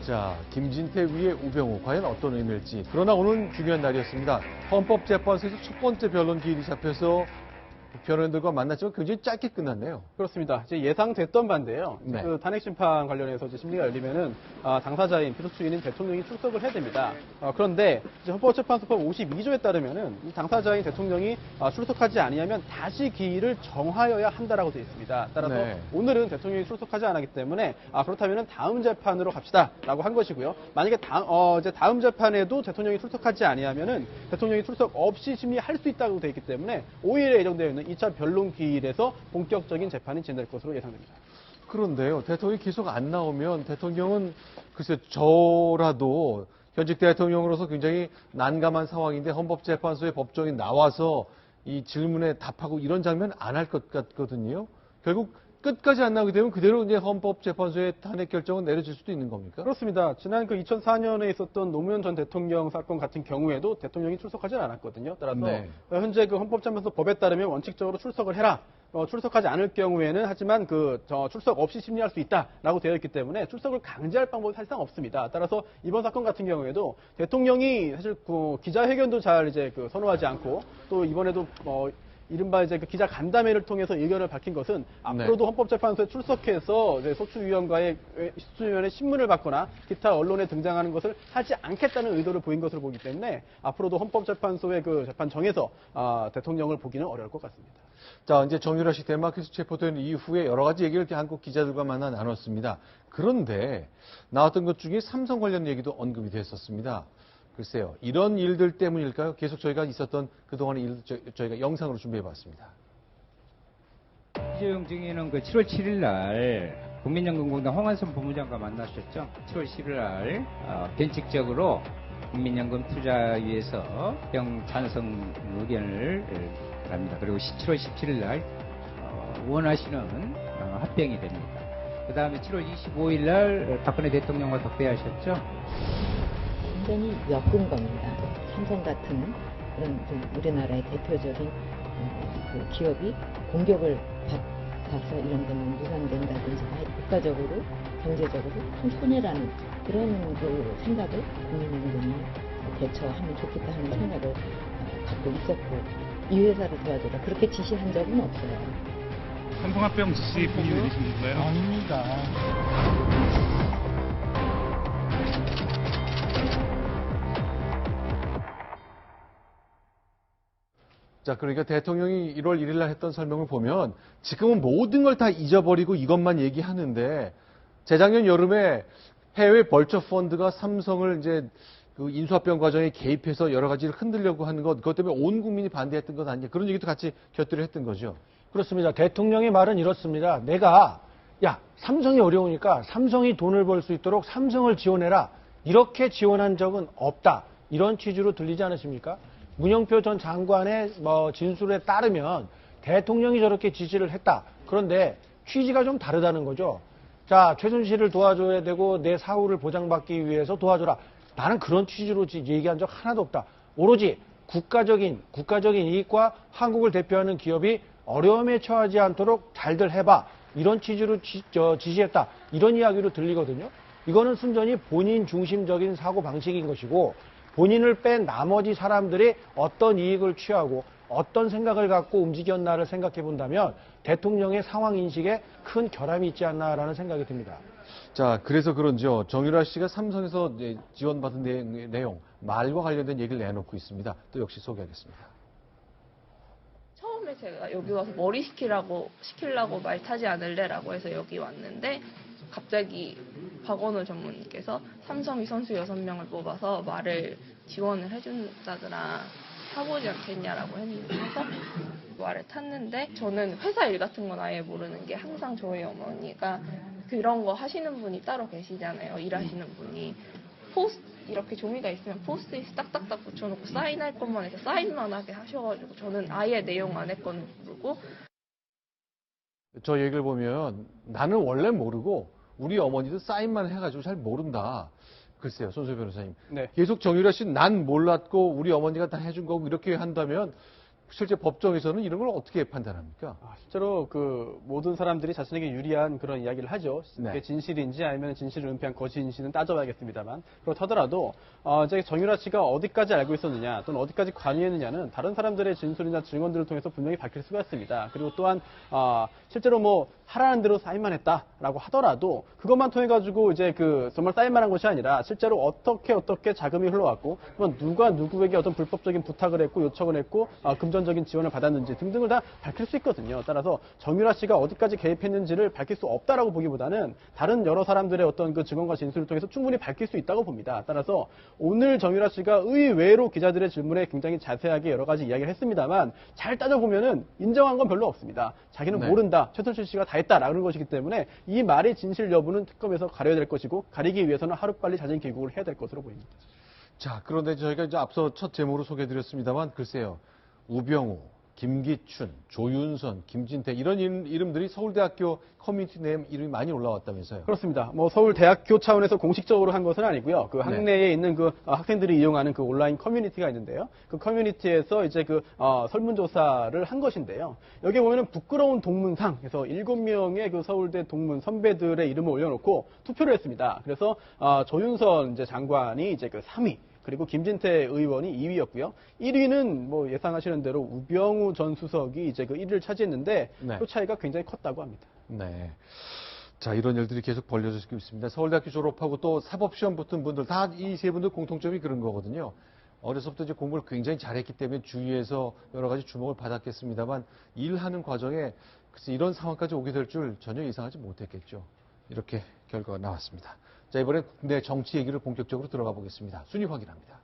자, 김진태 위에 우병우 과연 어떤 의미일지. 그러나 오늘 중요한 날이었습니다. 헌법재판소에서 첫 번째 변론 기일이 잡혀서 변호인들과 만났지만 굉장히 짧게 끝났네요. 그렇습니다. 이제 예상됐던 반대예요. 네. 그 탄핵 심판 관련해서 이제 심리가 열리면은 당사자인 피소추인인 대통령이 출석을 해야 됩니다. 그런데 이제 헌법재판소법 52조에 따르면은 이 당사자인 대통령이 출석하지 아니하면 다시 기일을 정하여야 한다라고 되어 있습니다. 따라서 네. 오늘은 대통령이 출석하지 않았기 때문에 그렇다면은 다음 재판으로 갑시다라고 한 것이고요. 만약에 이제 다음 재판에도 대통령이 출석하지 아니하면은 대통령이 출석 없이 심리할 수 있다고 되어 있기 때문에 5일에 예정되어 있는 2차 변론 기일에서 본격적인 재판이 진행될 것으로 예상됩니다. 그런데요, 대통령이 계속 안 나오면 대통령은 글쎄 저라도 현직 대통령으로서 굉장히 난감한 상황인데 헌법재판소의 법정이 나와서 이 질문에 답하고 이런 장면 안 할 것 같거든요. 결국 끝까지 안 나오게 되면 그대로 이제 헌법재판소의 탄핵 결정은 내려질 수도 있는 겁니까? 그렇습니다. 지난 그 2004년에 있었던 노무현 전 대통령 사건 같은 경우에도 대통령이 출석하지 않았거든요. 따라서 네. 현재 그 헌법재판소 법에 따르면 원칙적으로 출석을 해라. 출석하지 않을 경우에는 하지만 출석 없이 심리할 수 있다라고 되어 있기 때문에 출석을 강제할 방법이 사실상 없습니다. 따라서 이번 사건 같은 경우에도 대통령이 사실 기자회견도 잘 이제 선호하지 않고 또 이번에도 이른바 이제 기자 간담회를 통해서 의견을 밝힌 것은 앞으로도 헌법재판소에 출석해서 이제 소추위원과의 소추위원회 신문을 받거나 기타 언론에 등장하는 것을 하지 않겠다는 의도를 보인 것으로 보기 때문에 앞으로도 헌법재판소의 그 재판정에서 대통령을 보기는 어려울 것 같습니다. 자, 이제 정유라 씨 데마키스 체포된 이후에 여러 가지 얘기를 한국 기자들과 만나 나눴습니다. 그런데 나왔던 것 중에 삼성 관련 얘기도 언급이 됐었습니다. 글쎄요, 이런 일들 때문일까요? 계속 저희가 있었던 그동안의 일들 저희가 영상으로 준비해봤습니다. 이재용 증인은 7월 7일 날 국민연금공단 홍한선 본부장과 만나셨죠. 7월 10일 날 변칙적으로 국민연금 투자위에서 형 찬성 의견을 합니다. 그리고 7월 17일 날 원하시는 합병이 됩니다. 그 다음에 7월 25일 날 박근혜 대통령과 덕대하셨죠. 굉장히 엮은 겁니다. 삼성 같은 그런 우리나라의 대표적인 그 기업이 공격을 받아서 이런 데는 무산된다든지 국가적으로 경제적으로 큰 손해라는 그런 그 생각을 국민연금이 대처하면 좋겠다 하는 생각을 갖고 있었고 이 회사를 도와줘라 그렇게 지시한 적은 없어요. 삼성합병 지시 보고 내리신 건가요? 아닙니다. 자, 그러니까 대통령이 1월 1일 날 했던 설명을 보면 지금은 모든 걸 다 잊어버리고 이것만 얘기하는데 재작년 여름에 해외 벌처 펀드가 삼성을 이제 그 인수합병 과정에 개입해서 여러 가지를 흔들려고 하는 것, 그것 때문에 온 국민이 반대했던 것 아니냐. 그런 얘기도 같이 곁들여 했던 거죠. 그렇습니다. 대통령의 말은 이렇습니다. 삼성이 어려우니까 삼성이 돈을 벌 수 있도록 삼성을 지원해라. 이렇게 지원한 적은 없다. 이런 취지로 들리지 않으십니까? 문영표 전 장관의 진술에 따르면 대통령이 저렇게 지시를 했다. 그런데 취지가 좀 다르다는 거죠. 자, 최순실을 도와줘야 되고 내 사후를 보장받기 위해서 도와줘라. 나는 그런 취지로 얘기한 적 하나도 없다. 오로지 국가적인 이익과 한국을 대표하는 기업이 어려움에 처하지 않도록 잘들 해봐. 이런 취지로 지시했다. 이런 이야기로 들리거든요. 이거는 순전히 본인 중심적인 사고 방식인 것이고 본인을 뺀 나머지 사람들이 어떤 이익을 취하고 어떤 생각을 갖고 움직였나를 생각해 본다면 대통령의 상황 인식에 큰 결함이 있지 않나라는 생각이 듭니다. 자, 그래서 그런지요. 정유라 씨가 삼성에서 지원받은 내용, 말과 관련된 얘기를 내놓고 있습니다. 또 역시 소개하겠습니다. 처음에 제가 여기 와서 머리 시키려고 말 타지 않을래라고 해서 여기 왔는데 갑자기 박원호 전무님께서 삼성이 선수 6명을 뽑아서 말을 지원을 해준다더라 타보지 않겠냐라고 해서 말을 탔는데 저는 회사 일 같은 건 아예 모르는 게 항상 저희 어머니가 그런 거 하시는 분이 따로 계시잖아요. 일하시는 분이 이렇게 종이가 있으면 포스트잇 딱딱딱 붙여놓고 사인할 것만 해서 사인만 하게 하셔가지고 저는 아예 내용 안 했건 모르고 저 얘기를 보면 나는 원래 모르고 우리 어머니도 사인만 해가지고 잘 모른다. 글쎄요, 손수희 변호사님. 네. 계속 정유라 씨 난 몰랐고 우리 어머니가 다 해준 거고 이렇게 한다면 실제 법정에서는 이런 걸 어떻게 판단합니까? 실제로 그 모든 사람들이 자신에게 유리한 그런 이야기를 하죠. 네. 그게 진실인지 아니면 진실을 은폐한 거짓인지는 따져봐야겠습니다만 그렇다더라도 이제 정유라 씨가 어디까지 알고 있었느냐 또는 어디까지 관여했느냐는 다른 사람들의 진술이나 증언들을 통해서 분명히 밝힐 수가 있습니다. 그리고 또한 실제로 뭐 하라는 대로 사인만 했다라고 하더라도 그것만 통해 가지고 이제 그 정말 사인만 한 것이 아니라 실제로 어떻게 자금이 흘러왔고 누가 누구에게 어떤 불법적인 부탁을 했고 요청을 했고 금전적인 지원을 받았는지 등등을 다 밝힐 수 있거든요. 따라서 정유라 씨가 어디까지 개입했는지를 밝힐 수 없다라고 보기보다는 다른 여러 사람들의 어떤 그 증언과 진술을 통해서 충분히 밝힐 수 있다고 봅니다. 따라서 오늘 정유라 씨가 의외로 기자들의 질문에 굉장히 자세하게 여러 가지 이야기를 했습니다만 잘 따져보면은 인정한 건 별로 없습니다. 자기는 네. 모른다. 최순실 씨가 다 했다라는 것이기 때문에 이 말의 진실 여부는 특검에서 가려야 될 것이고 가리기 위해서는 하루빨리 자진 귀국을 해야 될 것으로 보입니다. 자, 그런데 저희가 이제 앞서 첫 제목으로 소개해드렸습니다만 글쎄요. 우병우, 김기춘, 조윤선, 김진태 이런 이름들이 서울대학교 커뮤니티 내 이름이 많이 올라왔다면서요. 그렇습니다. 뭐 서울대학교 차원에서 공식적으로 한 것은 아니고요. 그 학내에 있는 그 학생들이 이용하는 그 온라인 커뮤니티가 있는데요. 그 커뮤니티에서 이제 그 설문조사를 한 것인데요. 여기 보면은 부끄러운 동문상 해서 7명의 그 서울대 동문 선배들의 이름을 올려놓고 투표를 했습니다. 그래서 조윤선 이제 장관이 이제 그 3위. 그리고 김진태 의원이 2위였고요. 1위는 뭐 예상하시는 대로 우병우 전 수석이 이제 그 1위를 차지했는데 네. 그 차이가 굉장히 컸다고 합니다. 네. 자, 이런 일들이 계속 벌려지고 있습니다. 서울대학교 졸업하고 또 사법시험 붙은 분들 다 이 세 분들 공통점이 그런 거거든요. 어려서부터 이제 공부를 굉장히 잘했기 때문에 주위에서 여러 가지 주목을 받았겠습니다만 일하는 과정에 글쎄 이런 상황까지 오게 될 줄 전혀 예상하지 못했겠죠. 이렇게 결과가 나왔습니다. 자, 이번엔 국내 정치 얘기를 본격적으로 들어가 보겠습니다. 순위 확인합니다.